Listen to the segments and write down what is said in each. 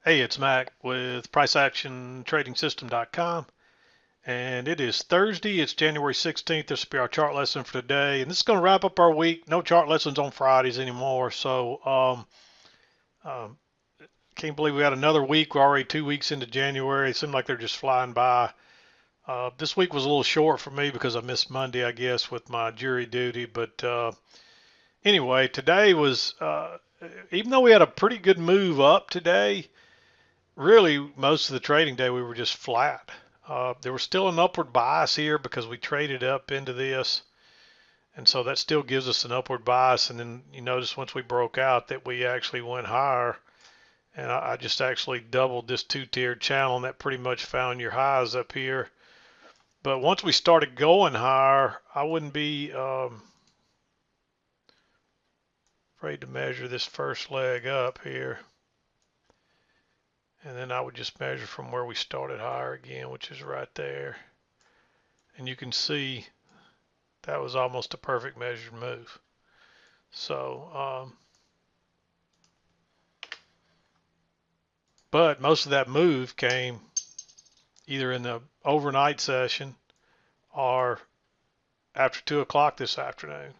Hey, it's Mac with PriceActionTradingSystem.com, and it is Thursday. It's January 16th. This will be our chart lesson for today, and this is going to wrap up our week. No chart lessons on Fridays anymore, so um, can't believe we got another week. We're already 2 weeks into January. It seems like they're just flying by. This week was a little short for me because I missed Monday, I guess, with my jury duty. But anyway, today was, even though we had a pretty good move up today, really most of the trading day we were just flat. There was still an upward bias here because we traded up into this, and so that still gives us an upward bias. And then you notice once we broke out that we actually went higher, and I just actually doubled this two-tiered channel, and that pretty much found your highs up here. But once we started going higher, I wouldn't be afraid to measure this first leg up here. And then I would just measure from where we started higher again, which is right there. And you can see that was almost a perfect measured move. So, but most of that move came either in the overnight session or after 2 o'clock this afternoon.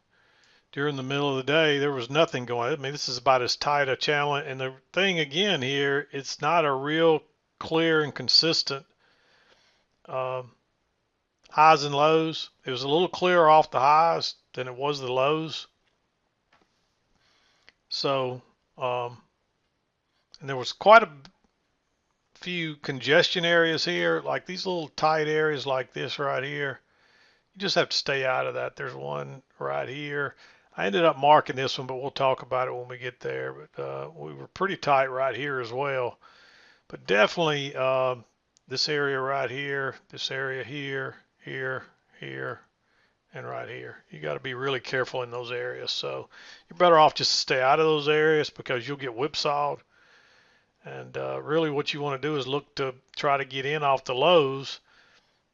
During the middle of the day, there was nothing going. I mean, this is about as tight a channel. And the thing again here, it's not a real clear and consistent um, highs and lows. It was a little clearer off the highs than it was the lows. So, and there was quite a few congestion areas here, like these little tight areas like this right here. You just have to stay out of that. There's one right here. I ended up marking this one, but we'll talk about it when we get there. But we were pretty tight right here as well. But definitely this area right here, this area here, here, here, and right here. You got to be really careful in those areas. So you're better off just to stay out of those areas because you'll get whipsawed. And really what you want to do is look to try to get in off the lows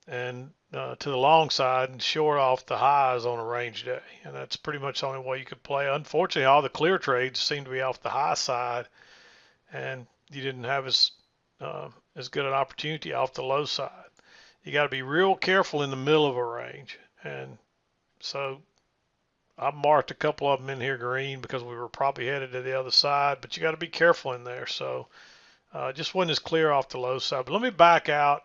and to the long side and short off the highs on a range day. And that's pretty much the only way you could play. Unfortunately, all the clear trades seem to be off the high side, and you didn't have as good an opportunity off the low side. You got to be real careful in the middle of a range. And so I marked a couple of them in here green because we were probably headed to the other side, but you got to be careful in there. So just wasn't as clear off the low side. But let me back out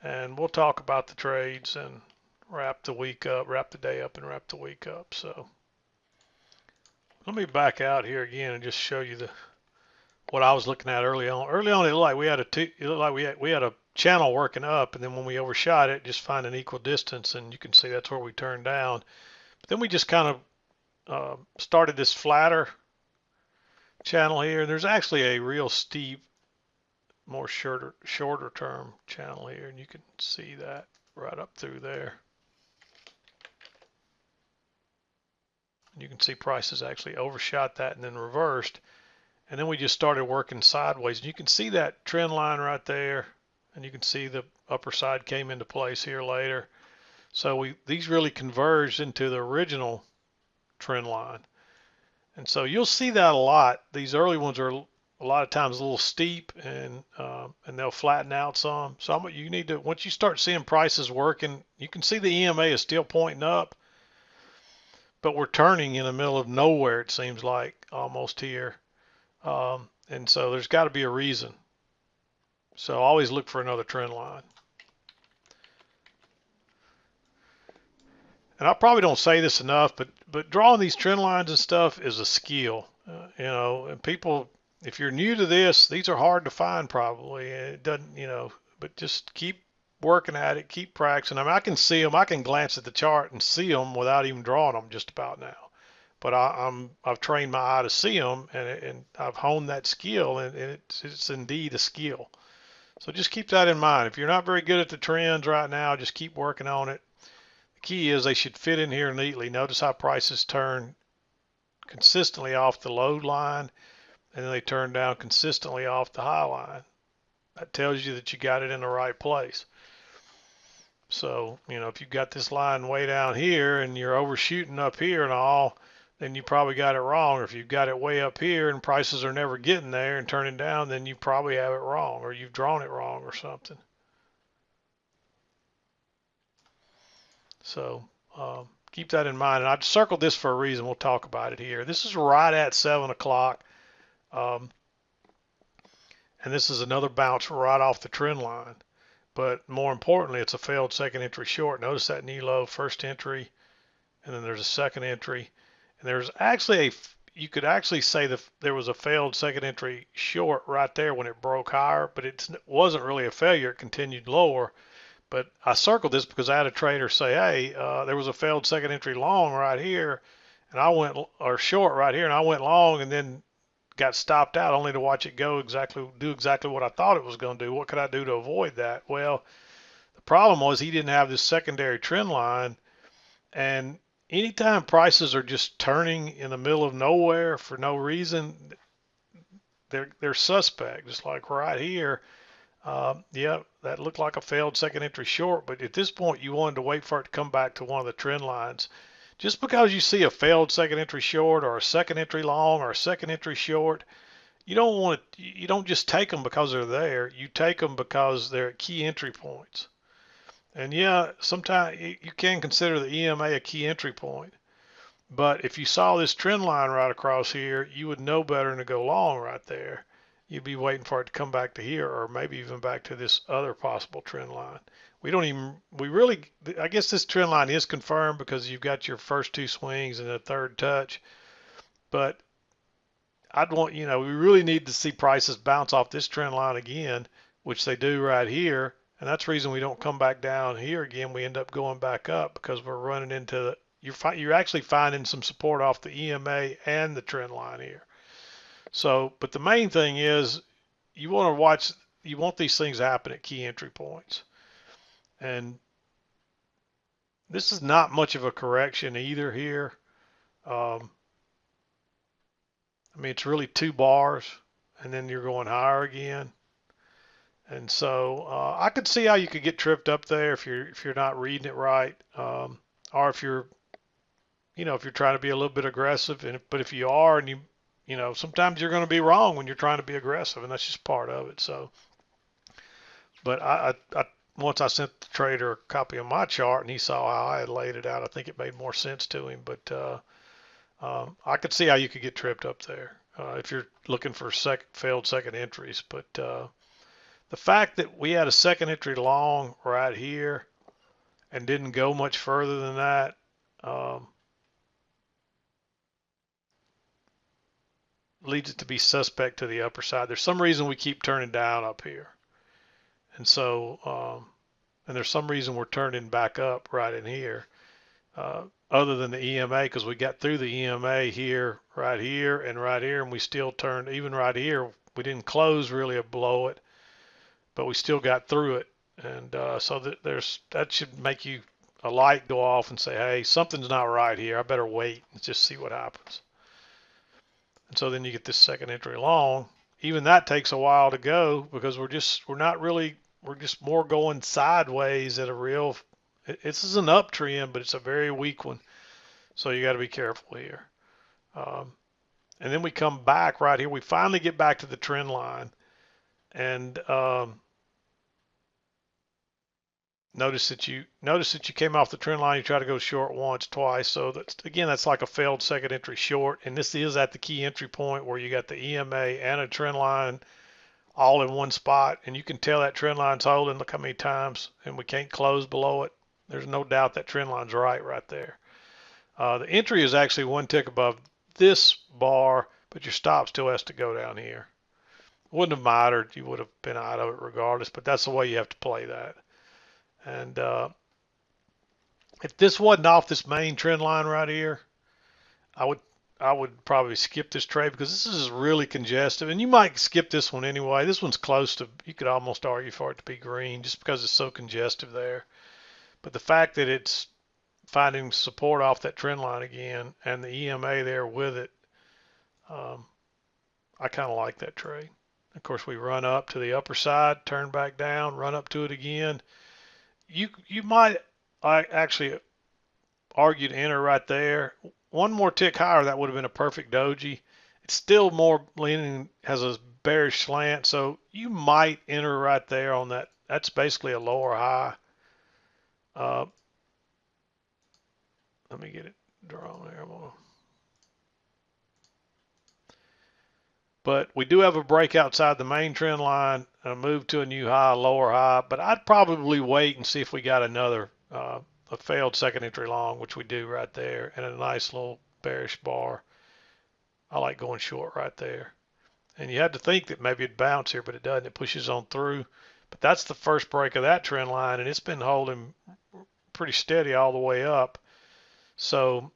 and we'll talk about the trades and wrap the week up, wrap the day up and wrap the week up. So let me back out here again and just show you what I was looking at early on. Early on, it looked like we had a channel working up, and then when we overshot it, just find an equal distance, and you can see that's where we turned down. But then we just kind of started this flatter channel here. There's actually a real steep, more shorter term channel here, and you can see that right up through there. And you can see prices actually overshot that and then reversed. And then we just started working sideways. And you can see that trend line right there. And you can see the upper side came into place here later. So these really converged into the original trend line. And so you'll see that a lot. These early ones are a lot of times a little steep, and they'll flatten out some. So you need to, once you start seeing prices working, you can see the EMA is still pointing up, but we're turning in the middle of nowhere, it seems like, almost here. And so there's got to be a reason. So always look for another trend line. And I probably don't say this enough, but drawing these trend lines and stuff is a skill. And people, if you're new to this, these are hard to find probably. And it doesn't, but just keep working at it, keep practicing. I mean, I can see them. I can glance at the chart and see them without even drawing them just about now. But I've trained my eye to see them, and I've honed that skill, and it's indeed a skill. So just keep that in mind. If you're not very good at the trends right now, just keep working on it. The key is they should fit in here neatly. Notice how prices turn consistently off the low line, and then they turn down consistently off the high line. That tells you that you got it in the right place. So, if you've got this line way down here and you're overshooting up here and all, then you probably got it wrong. Or if you've got it way up here and prices are never getting there and turning down, then you probably have it wrong, or you've drawn it wrong or something. So keep that in mind. And I've circled this for a reason. We'll talk about it here. This is right at 7 o'clock. And this is another bounce right off the trend line. But more importantly, it's a failed second entry short. Notice that knee low, first entry, and then there's a second entry. And there's actually you could actually say that there was a failed second entry short right there when it broke higher, but it wasn't really a failure. It continued lower. But I circled this because I had a trader say, hey, there was a failed second entry long right here, and I went, or short right here, and I went long and then got stopped out only to watch it do exactly what I thought it was going to do. What could I do to avoid that? Well, the problem was he didn't have this secondary trend line, and anytime prices are just turning in the middle of nowhere for no reason, they're suspect. Just like right here, yeah, that looked like a failed second entry short, but at this point you wanted to wait for it to come back to one of the trend lines. Just because you see a failed second entry short or a second entry long or a second entry short, you don't just take them because they're there. You take them because they're at key entry points. And yeah, sometimes you can consider the EMA a key entry point. But if you saw this trend line right across here, you would know better than to go long right there. You'd be waiting for it to come back to here, or maybe even back to this other possible trend line. I guess this trend line is confirmed because you've got your first two swings and a third touch. But we really need to see prices bounce off this trend line again, which they do right here. And that's the reason we don't come back down here again. We end up going back up because we're running into you're actually finding some support off the EMA and the trend line here. So, but the main thing is you want these things to happen at key entry points. And this is not much of a correction either here. I mean, it's really 2 bars and then you're going higher again. And so I could see how you could get tripped up there if you're not reading it right, or if you're trying to be a little bit aggressive. But if you are, and sometimes you're going to be wrong when you're trying to be aggressive, and that's just part of it. So, but I once I sent the trader a copy of my chart, and he saw how I had laid it out. I think it made more sense to him. But I could see how you could get tripped up there if you're looking for failed second entries. But the fact that we had a second entry long right here and didn't go much further than that, leads it to be suspect to the upper side. There's some reason we keep turning down up here. And so, and there's some reason we're turning back up right in here, other than the EMA, because we got through the EMA here, right here, and we still turned, even right here, we didn't close really below it, but we still got through it. And so that should make a light go off and say, hey, something's not right here. I better wait and just see what happens. And so then you get this second entry long. Even that takes a while to go because we're just more going sideways at this is an uptrend, but it's a very weak one. So you got to be careful here. And then we come back right here. We finally get back to the trend line. And notice that you came off the trend line. You try to go short once, twice. So that's like a failed second entry short. And this is at the key entry point where you got the EMA and a trend line all in one spot. And you can tell that trend line's holding. Look how many times, and we can't close below it. There's no doubt that trend line's right there. The entry is actually one tick above this bar, but your stop still has to go down here. Wouldn't have mattered. You would have been out of it regardless, but that's the way you have to play that. And if this wasn't off this main trend line right here, I would probably skip this trade because this is really congestive. And you might skip this one anyway. This one's close to, you could almost argue for it to be green just because it's so congestive there. But the fact that it's finding support off that trend line again and the EMA there with it, I kind of like that trade. Of course, we run up to the upper side, turn back down, run up to it again. You might actually argue to enter right there. one more tick higher, that would have been a perfect doji. It's still more leaning, has a bearish slant, so you might enter right there on that. That's basically a lower high. Let me get it drawn there. But we do have a break outside the main trend line, a move to a new high, lower high. But I'd probably wait and see if we got another a failed second entry long, which we do right there, and a nice little bearish bar. I like going short right there. And you had to think that maybe it'd bounce here, but it doesn't. It pushes on through. But that's the first break of that trend line, and it's been holding pretty steady all the way up. So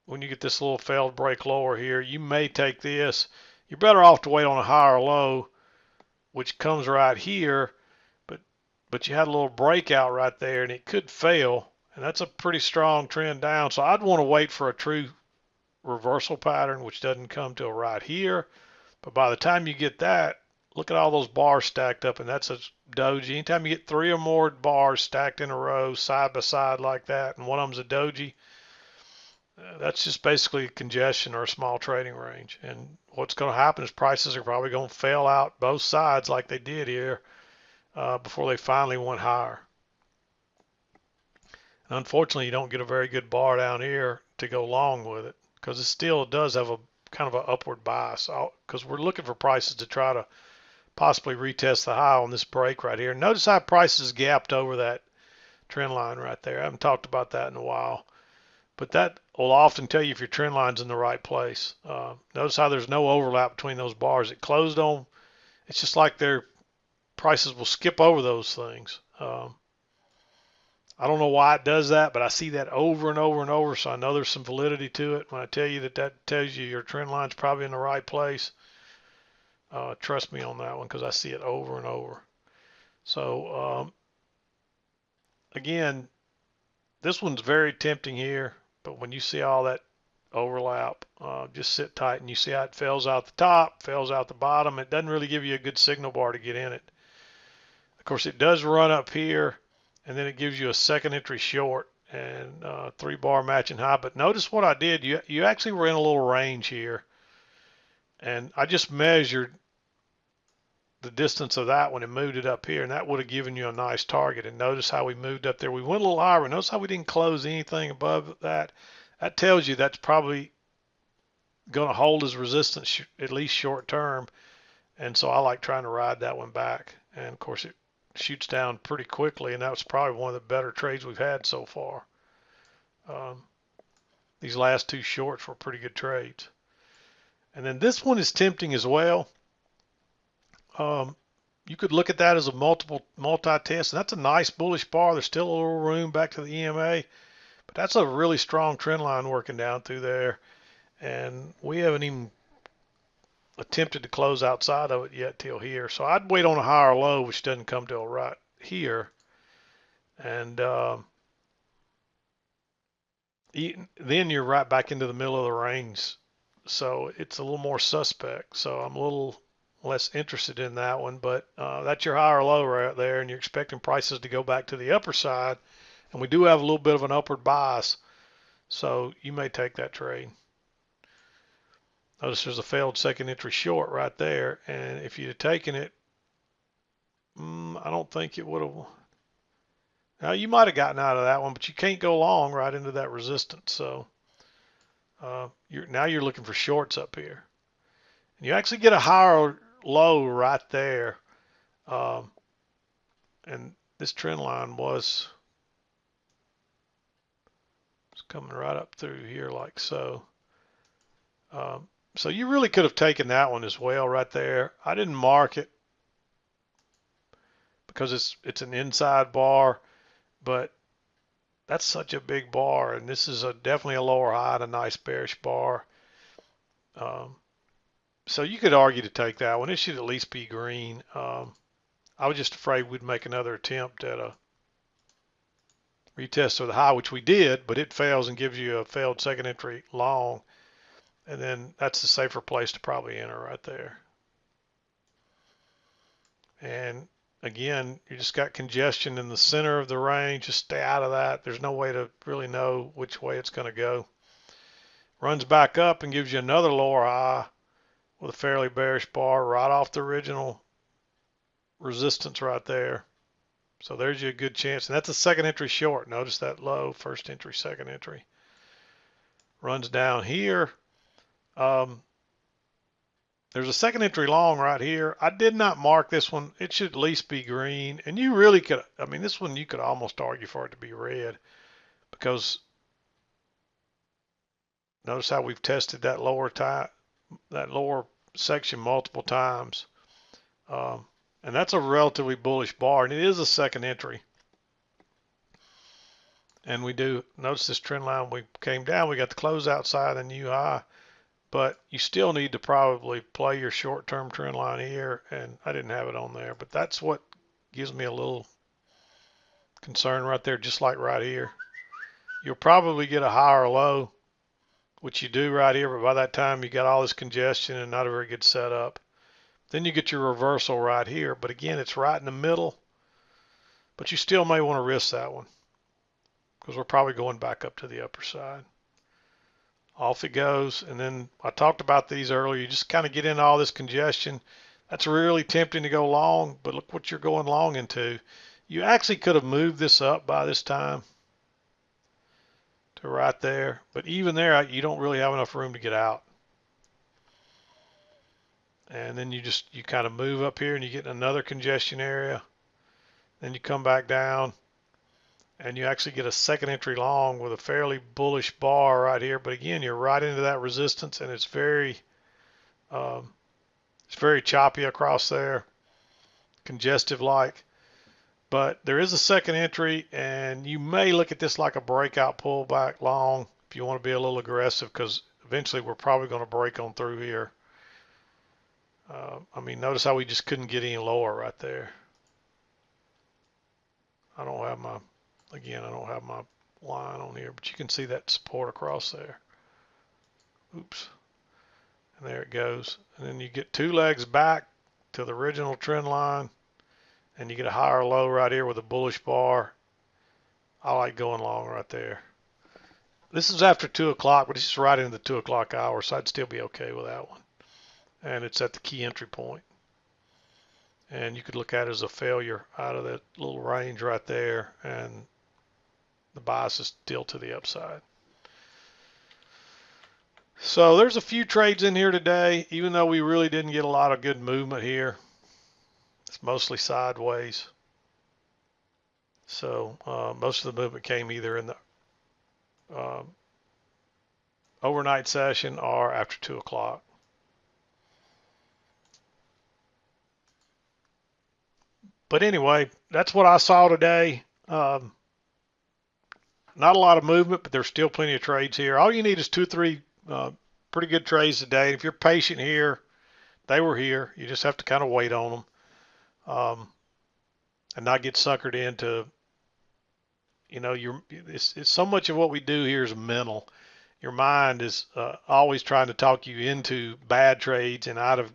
when you get this little failed break lower here, you may take this. You're better off to wait on a higher low, which comes right here, but you had a little breakout right there, and it could fail, and that's a pretty strong trend down. So I'd want to wait for a true reversal pattern, which doesn't come till right here. But by the time you get that, look at all those bars stacked up, and that's a doji. Anytime you get 3 or more bars stacked in a row, side by side like that, and one of them's a doji, that's just basically congestion or a small trading range. And what's going to happen is prices are probably going to fail out both sides like they did here before they finally went higher. And unfortunately, you don't get a very good bar down here to go long with it, because it still does have a kind of an upward bias, because we're looking for prices to try to possibly retest the high on this break right here. Notice how prices gapped over that trend line right there. I haven't talked about that in a while, but that will often tell you if your trend line's in the right place. Notice how there's no overlap between those bars. It closed on, it's just like their prices will skip over those things. I don't know why it does that, but I see that over and over and over, so I know there's some validity to it. When I tell you that that tells you your trend line's probably in the right place, trust me on that one, because I see it over and over. So again, this one's very tempting here, but when you see all that overlap, just sit tight, and you see how it fails out the top, fails out the bottom. It doesn't really give you a good signal bar to get in it. Of course, it does run up here, and then it gives you a second entry short and 3-bar matching high. But notice what I did. You actually were in a little range here, and I just measured the distance of that one and moved it up here, and that would have given you a nice target. And notice how we moved up there. We went a little higher, but notice how we didn't close anything above that. That tells you that's probably going to hold as resistance, at least short term. And so I like trying to ride that one back. And of course, it shoots down pretty quickly, and that was probably one of the better trades we've had so far. These last 2 shorts were pretty good trades. And then this one is tempting as well. You could look at that as a multi-test, and that's a nice bullish bar. There's still a little room back to the EMA, but that's a really strong trend line working down through there, and we haven't even attempted to close outside of it yet till here. So I'd wait on a higher low, which doesn't come till right here, and then you're right back into the middle of the range. So it's a little more suspect. So I'm a little less interested in that one, but that's your higher low right there, and you're expecting prices to go back to the upper side, and we do have a little bit of an upward bias, so you may take that trade. Notice there's a failed second entry short right there, and if you'd have taken it, I don't think it would have. Now you might have gotten out of that one, but you can't go long right into that resistance. So now you're looking for shorts up here, and you actually get a higher low right there, and this trend line was coming right up through here like so. So you really could have taken that one as well right there. I didn't mark it because it's an inside bar, but that's such a big bar, and this is definitely a lower high and a nice bearish bar. So you could argue to take that one. It should at least be green. I was just afraid we'd make another attempt at a retest of the high, which we did, but it fails and gives you a failed second entry long. And then that's the safer place to probably enter right there. And again, you just got congestion in the center of the range. Just stay out of that. There's no way to really know which way it's going to go. Runs back up and gives you another lower high with a fairly bearish bar right off the original resistance right there. So there's you a good chance. And that's a second entry short. Notice that low, first entry, second entry. Runs down here. There's a second entry long right here. I did not mark this one. It should at least be green. And you really could, I mean, this one you could almost argue for it to be red, because notice how we've tested that lower section multiple times. And that's a relatively bullish bar, and it is a second entry. And we do notice this trend line, we came down, we got the closeout side and new high, but you still need to probably play your short-term trend line here, and I didn't have it on there, but that's what gives me a little concern right there, just like right here. You'll probably get a higher low, which you do right here, but by that time you got all this congestion and not a very good setup. Then you get your reversal right here, but again, it's right in the middle, but you still may want to risk that one because we're probably going back up to the upper side. Off it goes, and then I talked about these earlier. You just kind of get into all this congestion. That's really tempting to go long, but look what you're going long into. You actually could have moved this up by this time to right there, but even there, you don't really have enough room to get out. And then you kind of move up here and you get in another congestion area. Then you come back down and you actually get a second entry long with a fairly bullish bar right here. But again, you're right into that resistance, and it's very choppy across there, congestive like. But there is a second entry, and you may look at this like a breakout pullback long if you want to be a little aggressive, because eventually we're probably going to break on through here. I mean, notice how we just couldn't get any lower right there. I don't have my line on here, but you can see that support across there. Oops. And there it goes. And then you get two legs back to the original trend line, and you get a higher low right here with a bullish bar. I like going long right there. This is after 2 o'clock, but it's right into the 2 o'clock hour, so I'd still be okay with that one. And it's at the key entry point. And you could look at it as a failure out of that little range right there, and the bias is still to the upside. So there's a few trades in here today, even though we really didn't get a lot of good movement here. It's mostly sideways. So most of the movement came either in the overnight session or after 2 o'clock. But anyway, that's what I saw today. Not a lot of movement, but there's still plenty of trades here. All you need is 2 or 3 pretty good trades today. If you're patient here, they were here. You just have to kind of wait on them and not get suckered into, it's so much of what we do here is mental. Your mind is always trying to talk you into bad trades and out of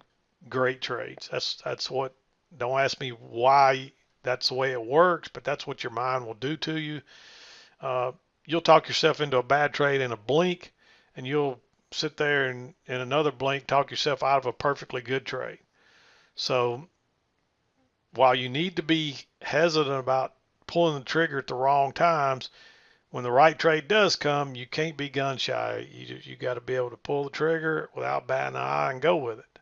great trades. That's what. Don't ask me why that's the way it works, but that's what your mind will do to you. You'll talk yourself into a bad trade in a blink, and you'll sit there and in another blink talk yourself out of a perfectly good trade. So while you need to be hesitant about pulling the trigger at the wrong times, when the right trade does come, you can't be gun shy. You got to be able to pull the trigger without batting an eye and go with it.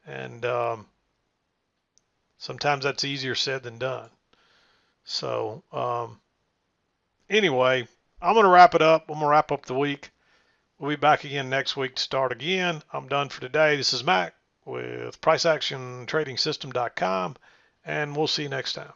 And sometimes that's easier said than done. So anyway, I'm going to wrap it up. I'm going to wrap up the week. We'll be back again next week to start again. I'm done for today. This is Mac with PriceActionTradingSystem.com, and we'll see you next time.